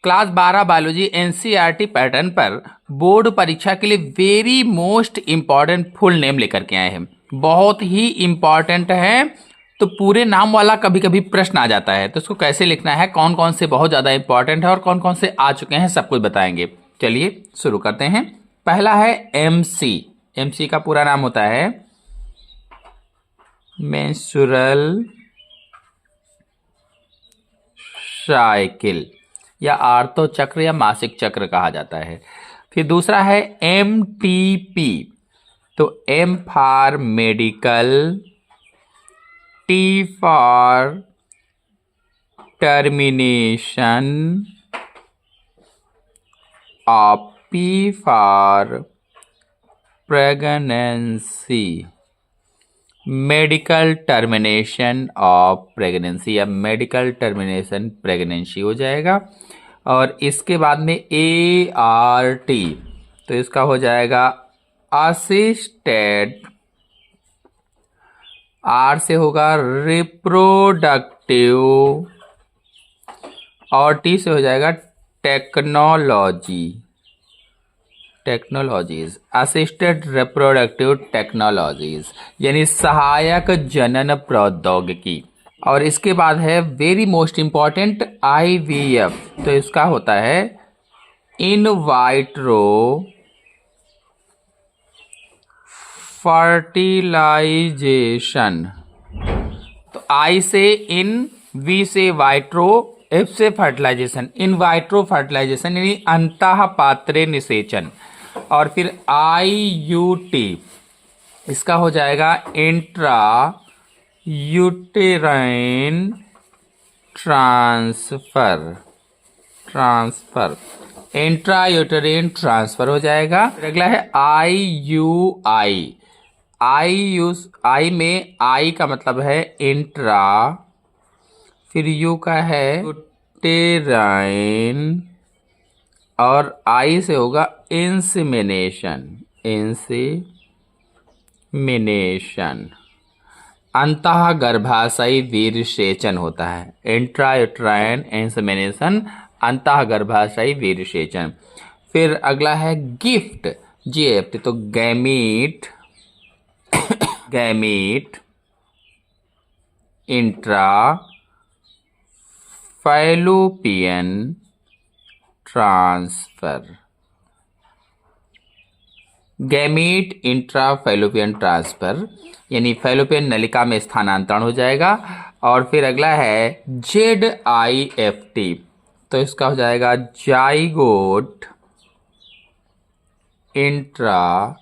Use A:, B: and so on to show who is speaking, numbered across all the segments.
A: Class 12 biology NCERT pattern पर board परीक्षा के लिए very most important full name लेकर के आए हैं। बहुत ही इम्पॉर्टेंट है, तो पूरे नाम वाला कभी कभी प्रश्न आ जाता है, तो उसको कैसे लिखना है, कौन कौन से बहुत ज़्यादा इंपॉर्टेंट है और कौन कौन से आ चुके हैं, सब कुछ बताएंगे। चलिए शुरू करते हैं। पहला है एमसी। एमसी का पूरा नाम होता है मेंस्ट्रुअल साइकिल या आर्तो चक्र या मासिक चक्र कहा जाता है। फिर दूसरा है एमटीपी, तो M for medical, T for termination, और P for pregnancy, medical termination of pregnancy या मेडिकल टर्मिनेशन प्रेगनेंसी हो जाएगा। और इसके बाद में ए आर टी, तो इसका हो जाएगा असिस्टेड, आर से होगा रिप्रोडक्टिव, और टी से हो जाएगा technology, technologies, assisted reproductive technologies यानी सहायक जनन प्रौद्योगिकी। और इसके बाद है वेरी मोस्ट इंपॉर्टेंट आईवीएफ, तो इसका होता है इन वाइट्रो फर्टिलाइजेशन। तो आई से इन, वी से वाइट्रो, एफ से फर्टिलाइजेशन, इन वाइट्रो फर्टिलाइजेशन यानी अंतः पात्रे निषेचन। और फिर आई यू टी, इसका हो जाएगा intra uterine transfer, intra uterine transfer हो जाएगा। अगला है आई यू आई। आई में आई का मतलब है इंट्रा, फिर यू का है यूटेराइन, और आई से होगा इंसेमिनेशन, अंतः गर्भाशयी वीर्य सेचन होता है। इंट्रायूट्राइन इंसेमिनेशन, अंतः गर्भाशयी वीर्य सेचन। फिर अगला है गिफ्ट, जीएफ्ट, तो gamete, intra fallopian transfer, gamete intra fallopian transfer यानी फैलोपियन नलिका में स्थानांतरण हो जाएगा। और फिर अगला है ZIFT, तो इसका हो जाएगा zygote intra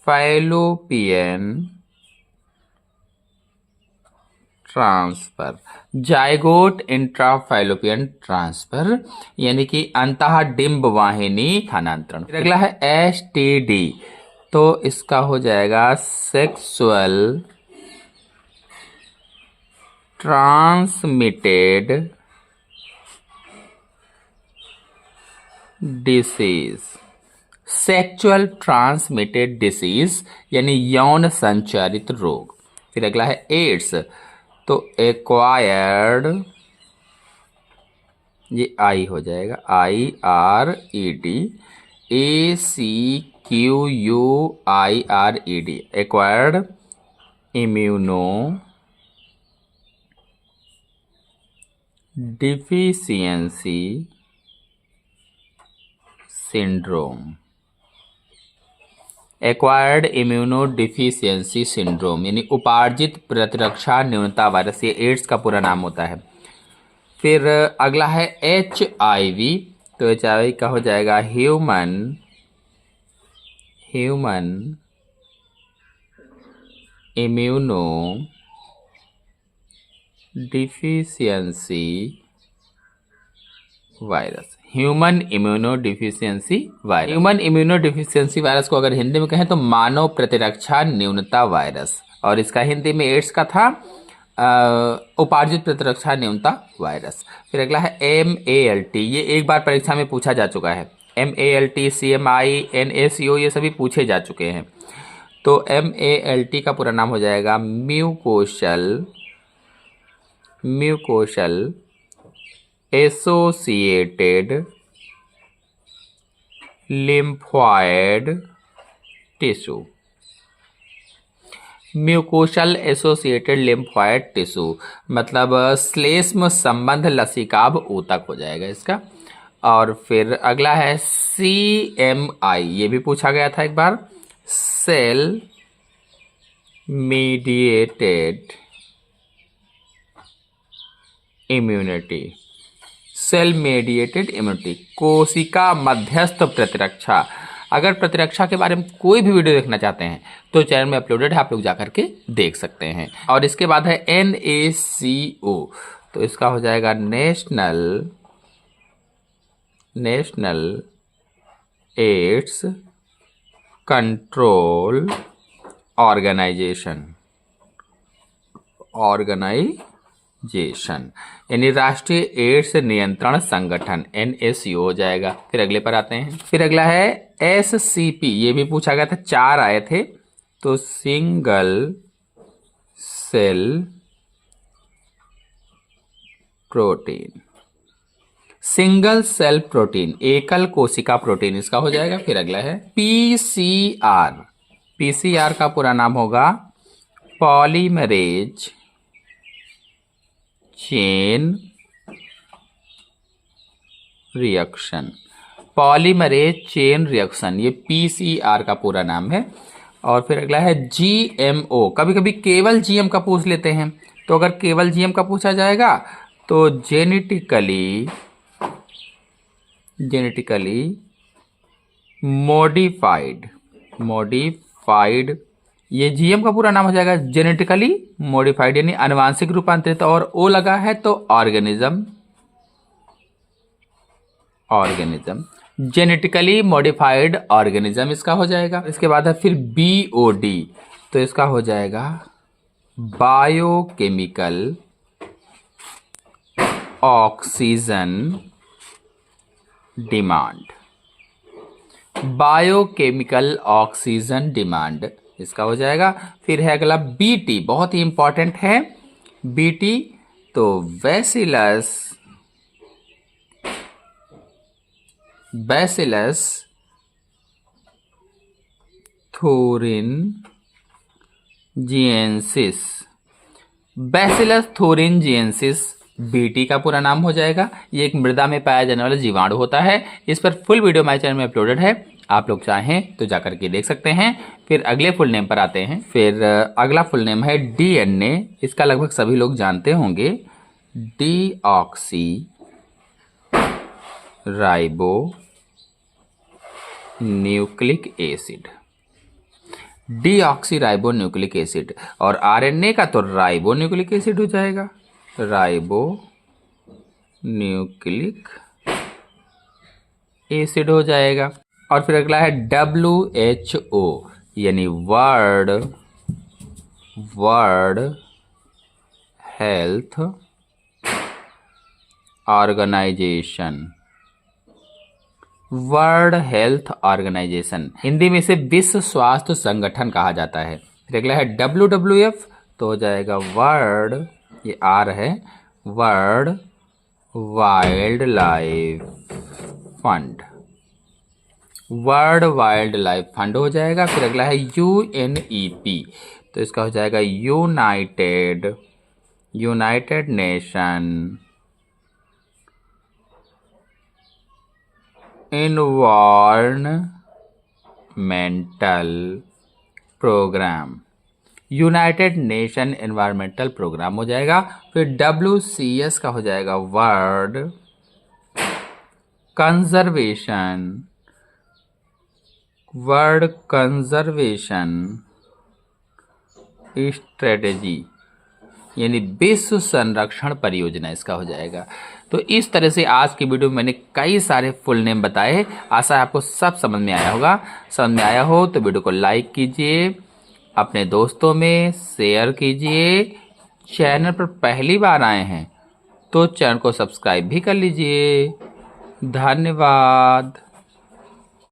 A: fallopian transfer, zygote intrafallopian transfer यानी कि अंतः डिंब वाहिनी स्थानांतरण। अगला है STD, तो इसका हो जाएगा sexual transmitted disease, sexual transmitted disease यानी यौन संचारित रोग। फिर अगला है एड्स, तो एक्वायर्ड, ये आई हो जाएगा IRED, ACQUIRED, acquired immuno deficiency syndrome, acquired immuno deficiency syndrome यानी उपार्जित प्रतिरक्षा न्यूनता वायरस, ये एड्स का पूरा नाम होता है। फिर अगला है HIV, तो HIV का हो जाएगा human immuno deficiency virus, human immuno deficiency virus. Human immuno deficiency virus को अगर हिंदी में कहें तो मानव प्रतिरक्षा न्यूनता वायरस, और इसका हिंदी में एड्स का था उपार्जित प्रतिरक्षा न्यूनता वायरस। फिर अगला है MALT, ये एक बार परीक्षा में पूछा जा चुका है। MALT, CMI, NACO ये सभी पूछे जा चुके हैं। तो MALT का पूरा नाम हो जाएगा mucosal associated lymphoid tissue, mucosal associated lymphoid tissue मतलब श्लेष्म संबंध लसिकाभ ऊतक हो जाएगा इसका। और फिर अगला है CMI, ये भी पूछा गया था एक बार, cell mediated immunity, cell mediated immunity, कोशिका मध्यस्थ प्रतिरक्षा। अगर प्रतिरक्षा के बारे में कोई भी वीडियो देखना चाहते हैं तो चैनल में अपलोडेड है, आप लोग जाकर के देख सकते हैं। और इसके बाद है NACO, तो इसका हो जाएगा नेशनल एड्स कंट्रोल ऑर्गेनाइजेशन यानी राष्ट्रीय एड्स नियंत्रण संगठन, NACO हो जाएगा। फिर अगले पर आते हैं। फिर अगला है SCP, ये भी पूछा गया था, 4 आए थे, तो single cell protein, single cell protein, एकल कोशिका प्रोटीन इसका हो जाएगा। फिर अगला है PCR का पूरा नाम होगा polymerase chain reaction, polymerase chain reaction, ये PCR का पूरा नाम है। और फिर अगला है GMO, कभी कभी केवल GM का पूछ लेते हैं, तो अगर केवल GM का पूछा जाएगा तो जेनेटिकली मॉडिफाइड, ये GM का पूरा नाम हो जाएगा जेनेटिकली मॉडिफाइड यानी आनुवांशिक रूपांतरित, और O लगा है तो ऑर्गेनिज्म, जेनेटिकली मॉडिफाइड ऑर्गेनिज्म इसका हो जाएगा। इसके बाद है फिर BOD, तो इसका हो जाएगा biochemical oxygen demand, biochemical oxygen demand इसका हो जाएगा। फिर है अगला BT, बहुत ही इंपॉर्टेंट है BT, तो बैसिलस थोरिनजिएंसिस BT का पूरा नाम हो जाएगा। ये एक मृदा में पाया जाने वाला जीवाणु होता है। इस पर फुल वीडियो हमारे चैनल में अपलोडेड है, आप लोग चाहें तो जाकर के देख सकते हैं। फिर अगले फुल नेम पर आते हैं। फिर अगला फुल नेम है DNA, इसका लगभग सभी लोग जानते होंगे, deoxy ribo nucleic acid, deoxy ribo nucleic acid. और RNA का तो राइबो न्यूक्लिक एसिड हो जाएगा, राइबो न्यूक्लिक एसिड हो जाएगा। और फिर अगला है WHO यानी वर्ल्ड हेल्थ ऑर्गेनाइजेशन, हिंदी में इसे विश्व स्वास्थ्य संगठन कहा जाता है। फिर अगला है WWF, तो हो जाएगा वर्ल्ड, ये R है, वर्ल्ड वाइल्ड लाइफ फंड हो जाएगा। फिर अगला है UNEP, तो इसका हो जाएगा united nation environmental programme, united nation environmental programme हो जाएगा। फिर WCS का हो जाएगा वर्ल्ड कंजर्वेशन स्ट्रेटेजी यानी विश्व संरक्षण परियोजना इसका हो जाएगा। तो इस तरह से आज की वीडियो में मैंने कई सारे फुल नेम बताए, आशा है आपको सब समझ में आया होगा। समझ में आया हो तो वीडियो को लाइक कीजिए, अपने दोस्तों में शेयर कीजिए, चैनल पर पहली बार आए हैं तो चैनल को सब्सक्राइब भी कर लीजिए। धन्यवाद।